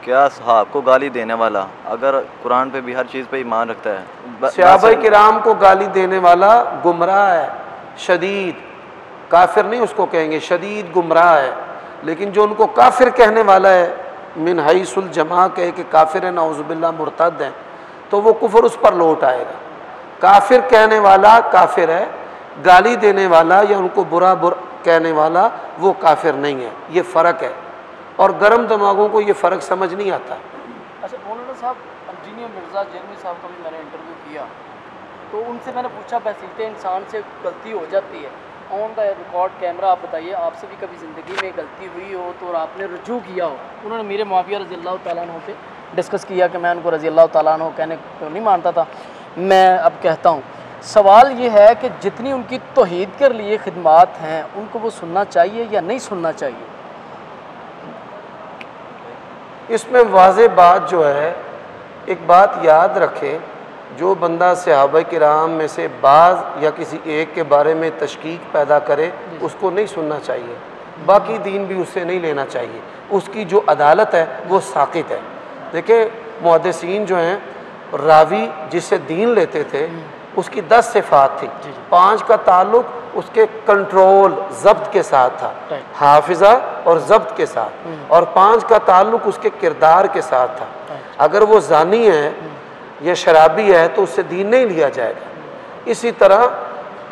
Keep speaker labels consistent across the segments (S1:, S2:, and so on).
S1: क्या सहाब को गाली देने वाला अगर कुरान पे भी हर चीज़ पे ईमान रखता है,
S2: सहाबाए किराम को गाली देने वाला गुमराह है, शदीद काफिर नहीं उसको कहेंगे, शदीद गुमराह है। लेकिन जो उनको काफिर कहने वाला है, मिन हैसुल जमा कहे कि काफिर है, नाउज़ुबिल्लाह मुर्तद है, तो वो कुफर उस पर लौट आएगा। काफिर कहने वाला काफिर है, गाली देने वाला या उनको बुरा कहने वाला वो काफिर नहीं है। ये फ़र्क है और गर्म दिमागों को ये फ़र्क समझ नहीं आता।
S3: अच्छा मौलाना साहब, इंजीनियर मिर्ज़ा जैनवी साहब का भी मैंने इंटरव्यू किया, तो उनसे मैंने पूछा बहसीत इंसान से गलती हो जाती है, ऑन द रिकॉर्ड कैमरा आप बताइए आपसे भी कभी ज़िंदगी में गलती हुई हो तो और आपने रुजू किया हो। उन्होंने मेरे मुआविया रज़ी अल्लाह तआला अन्हु पे डिस्कस किया कि मैं उनको रज़ी अल्लाह तआला अन्हु कहने को नहीं मानता था, मैं अब कहता हूँ। सवाल ये है कि जितनी उनकी तौहीद के लिए खिदमात हैं उनको वो सुनना चाहिए या नहीं सुनना चाहिए?
S2: इसमें वाज़ेह बात जो है, एक बात याद रखें, जो बंदा सहाबा किराम में से बाज़ या किसी एक के बारे में तशकीक पैदा करे उसको नहीं सुनना चाहिए, बाकी दीन भी उससे नहीं लेना चाहिए। उसकी जो अदालत है वो साक़ित है। देखिए मुहद्दिसीन जो हैं, रावी जिससे दीन लेते थे उसकी 10 सिफ़ात थी, 5 का ताल्लुक़ उसके कंट्रोल ज़ब्त के साथ था, हाफिज़ा और ज़ब्त के साथ, और 5 का ताल्लुक़ उसके किरदार के साथ था। अगर वो ज़ानी है या शराबी है तो उससे दीन नहीं लिया जाएगा। इसी तरह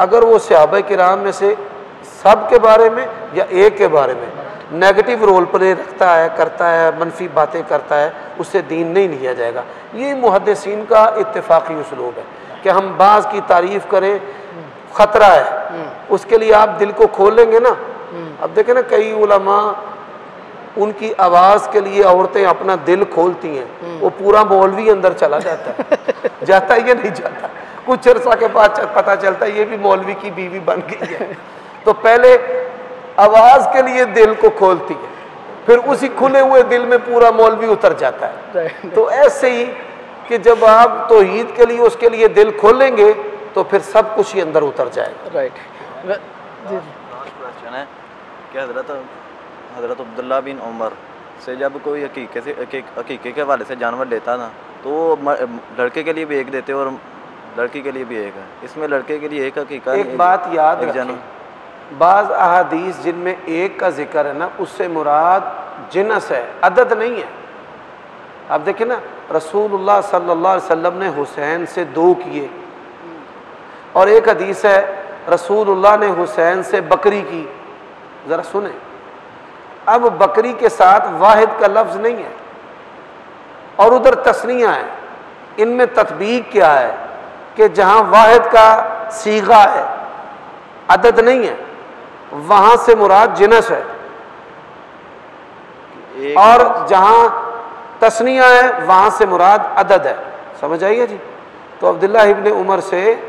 S2: अगर वो सहाबा किराम में से सब के बारे में या एक के बारे में नेगेटिव रोल प्ले रखता है, करता है, मनफी बातें करता है, उससे दीन नहीं लिया जाएगा। ये मुहद्दिसीन का इत्तेफाकी उसलूब है कि हम बाज़ की तारीफ़ करें, ख़तरा है, उसके लिए आप दिल को खोलेंगे ना। अब देखें ना, कई उलमा उनकी आवाज़ के लिए औरतें अपना दिल खोलती हैं, वो पूरा मौलवी अंदर चला जाता है, जाता है या नहीं जाता, कुछ अर्सा के बाद पता चलता है ये भी मौलवी की बीवी बन गई है। तो पहले आवाज़ के लिए दिल को खोलती है, फिर उसी खुले हुए दिल में पूरा मौलवी उतर जाता है। तो ऐसे ही कि जब आप तौहीद के लिए उसके लिए दिल खोलेंगे तो फिर सब कुछ ही अंदर उतर जाएगा।
S3: राइट।
S1: क्वेश्चन है कि हज़रत अब्दुल्ला बिन उमर से जब कोई अकीक़े के हवाले से जानवर लेता ना तो वो लड़के के लिए भी एक देते और लड़की के लिए भी एक है, इसमें लड़के के लिए एक अकीक़ा।
S2: एक बात याद रखें, बाज़ अहादीस जिनमें एक का जिक्र है ना, उससे मुराद जिनस है, अदद नहीं है। अब देखिए ना, रसूलुल्लाह सल्लल्लाहु अलैहि वसल्लम ने हुसैन से 2 किए, और एक हदीस है रसूलुल्लाह ने हुसैन से बकरी की। ज़रा सुने, अब बकरी के साथ वाहिद का लफ्ज़ नहीं है और उधर तस्निया है, इनमें तत्बीक क्या है कि जहाँ वाहिद का सीगा है, अदद नहीं है, वहाँ से मुराद जिनस है, और जहाँ तस्निया है वहाँ से मुराद अदद है। समझ आइए जी। तो अब्दुल्लाह इब्ने उमर से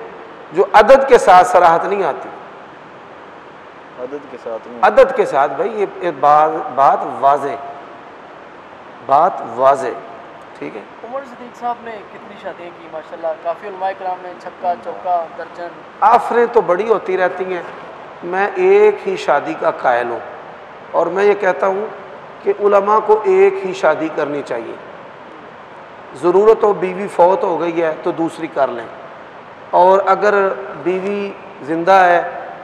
S2: जो अदद के साथ सराहत नहीं आती, अदद के साथ भाई, ये बात वाज़े, ठीक है।
S3: उमर सिद्दीक़ साहब ने कितनी शादियाँ की माशाल्लाह, काफ़ी उलमाए किराम ने छक्का चौका दर्जन।
S2: आफरें तो बड़ी होती रहती हैं, मैं एक ही शादी का कायल हूँ, और मैं ये कहता हूँ कि उलमा को एक ही शादी करनी चाहिए। ज़रूरत हो बीवी फौत हो गई है तो दूसरी कर लें, और अगर बीवी ज़िंदा है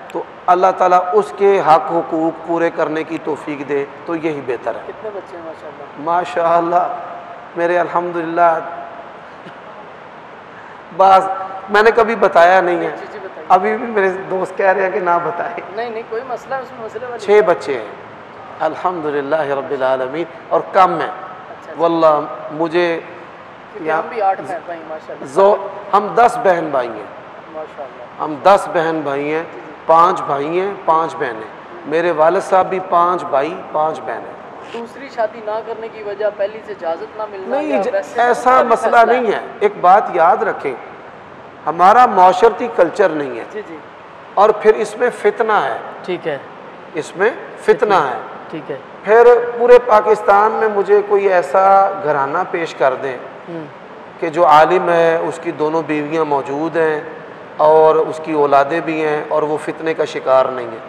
S2: तो अल्लाह ताला उसके हक़ हुकूक पूरे करने की तौफीक दे, तो यही बेहतर है।
S3: कितने बच्चे हैं माशाल्लाह?
S2: माशाअल्लाह मेरे अल्हम्दुलिल्लाह, बस मैंने कभी बताया नहीं है, अभी भी मेरे दोस्त कह रहे हैं कि ना बताएं।
S3: नहीं कोई मसला है उसमें, मसले वाली
S2: 6 बच्चे हैं अल्हम्दुलिल्लाह रब्बिल आलमीन, और कम है।
S3: अच्छा।
S2: वल्लाह मुझे
S3: हम भी 8 बहन भाई माशाल्लाह।
S2: हम 10 बहन भाई हैं
S3: माशाल्लाह,
S2: हम 10 बहन भाई हैं, 5 भाई हैं, 5 बहनें। मेरे वालिद साहब भी 5 भाई 5 बहनें।
S3: दूसरी शादी ना करने की वजह पहली से इजाज़त ना मिलना?
S2: नहीं, ऐसा मसला नहीं है। एक बात याद रखें, हमारा माशरती कल्चर नहीं है।
S3: जी जी।
S2: और फिर इसमें फितना है।
S3: ठीक है।
S2: इसमें फितना है।
S3: ठीक है।
S2: फिर पूरे पाकिस्तान में मुझे कोई ऐसा घराना पेश कर दें कि जो आलिम है, उसकी दोनों बीवियां मौजूद हैं और उसकी औलादें भी हैं, और वो फितने का शिकार नहीं है।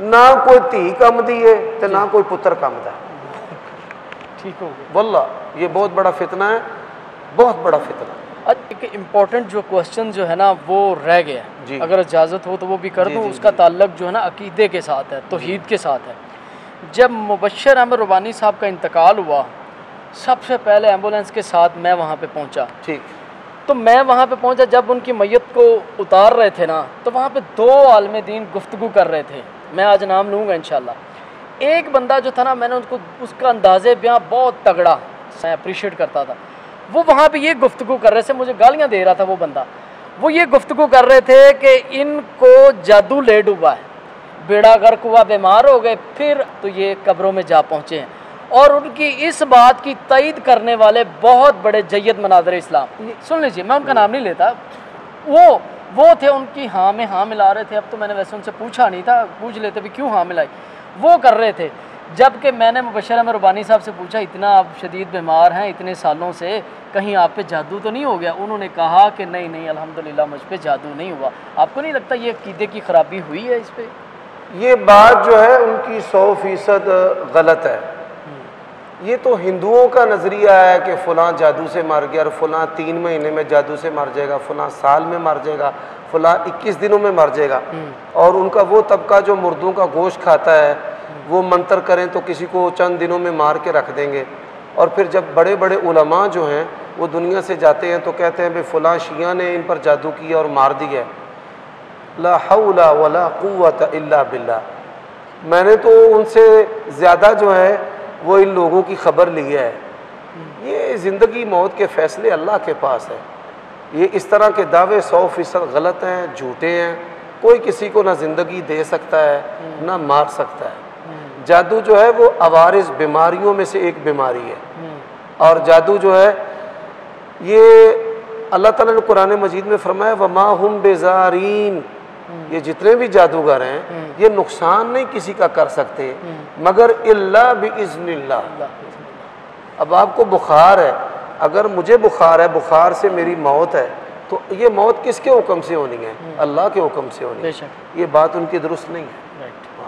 S2: ना कोई धी कम दी है तो ना कोई पुत्र कम दा।
S3: ठीक हो गए।
S2: वल्लाह ये बहुत बड़ा फितना है, बहुत बड़ा फितना।
S3: एक इम्पोर्टेंट जो क्वेश्चन जो है ना वो रह गया
S2: जी।
S3: है, अगर इजाज़त हो तो वो भी कर
S2: जी,
S3: दूँ।
S2: जी,
S3: उसका
S2: जी।
S3: ताल्लुक जो है ना अकीदे के साथ है, तौहीद के साथ है। जब मुबश्शिर अहमद रुबानी साहब का इंतकाल हुआ, सबसे पहले एम्बुलेंस के साथ मैं वहाँ पे पहुँचा।
S2: ठीक।
S3: तो मैं वहाँ पे पहुँचा, जब उनकी मैयत को उतार रहे थे ना, तो वहाँ पे दो आलिम दीन गुफ्तगू कर रहे थे। मैं आज नाम लूँगा इंशाल्लाह। एक बंदा जो था ना, मैंने उसको उसका अंदाज़े बयां बहुत तगड़ा, मैं अप्रिशिएट करता था। वो वहाँ पे ये गुफ्तगू कर रहे थे, मुझे गालियाँ दे रहा था वो बंदा। वो ये गुफ्तगू कर रहे थे कि इनको जादू ले डूबा है, बेड़ा गर्क हुआ, बीमार हो गए, फिर तो ये कब्रों में जा पहुँचे हैं। और उनकी इस बात की तईद करने वाले बहुत बड़े जय्यद मनाज़िर इस्लाम, सुन लीजिए, मैं उनका नाम नहीं लेता, वो थे, उनकी हाँ में हाँ मिला रहे थे। अब तो मैंने वैसे उनसे पूछा नहीं था, पूछ लेते भी क्यों हाँ मिलाई, वो कर रहे थे। जबकि मैंने मुबश्शिर अहमद रुबानी साहब से पूछा, इतना आप शदीद बीमार हैं इतने सालों से, कहीं आप पे जादू तो नहीं हो गया? उन्होंने कहा कि नहीं नहीं अल्हम्दुलिल्लाह मुझ पे जादू नहीं हुआ। आपको नहीं लगता ये अकीदे की ख़राबी हुई है इस पर?
S2: ये बात जो है उनकी 100% गलत है। ये तो हिंदुओं का नज़रिया है कि फ़लाँ जादू से मर गया, और फ़लाँ 3 महीने में जादू से मर जाएगा, फ़लाँ साल में मर जाएगा, फ़लाँ 21 दिनों में मर जाएगा। और उनका वो तबका जो मुर्दों का गोश्त खाता है, वो मंतर करें तो किसी को चंद दिनों में मार के रख देंगे। और फिर जब बड़े बड़े उलमा जो हैं वो दुनिया से जाते हैं तो कहते हैं भाई फ़लाँ शिया ने इन पर जादू किया और मार दिया। ला हौला वला कुव्वत इल्ला बिल्लाह। मैंने तो उनसे ज़्यादा जो है वो इन लोगों की खबर ली है। ये ज़िंदगी मौत के फ़ैसले अल्लाह के पास है। ये इस तरह के दावे 100% गलत हैं, झूठे हैं। कोई किसी को ना ज़िंदगी दे सकता है ना मार सकता है। जादू जो है वो अवारिस बीमारियों में से एक बीमारी है। और जादू जो है ये अल्लाह ताला ने कुरान मजीद में फरमाया वमा हुम बेजारीन, ये जितने भी जादूगर हैं ये नुकसान नहीं किसी का कर सकते मगर इल्ला बिइज़्निल्लाह। अब आपको बुखार है, अगर मुझे बुखार है, बुखार से मेरी मौत है, तो ये मौत किसके हुक्म से होनी है? अल्लाह के हुक्म से होनी है। ये बात उनकी दुरुस्त नहीं है।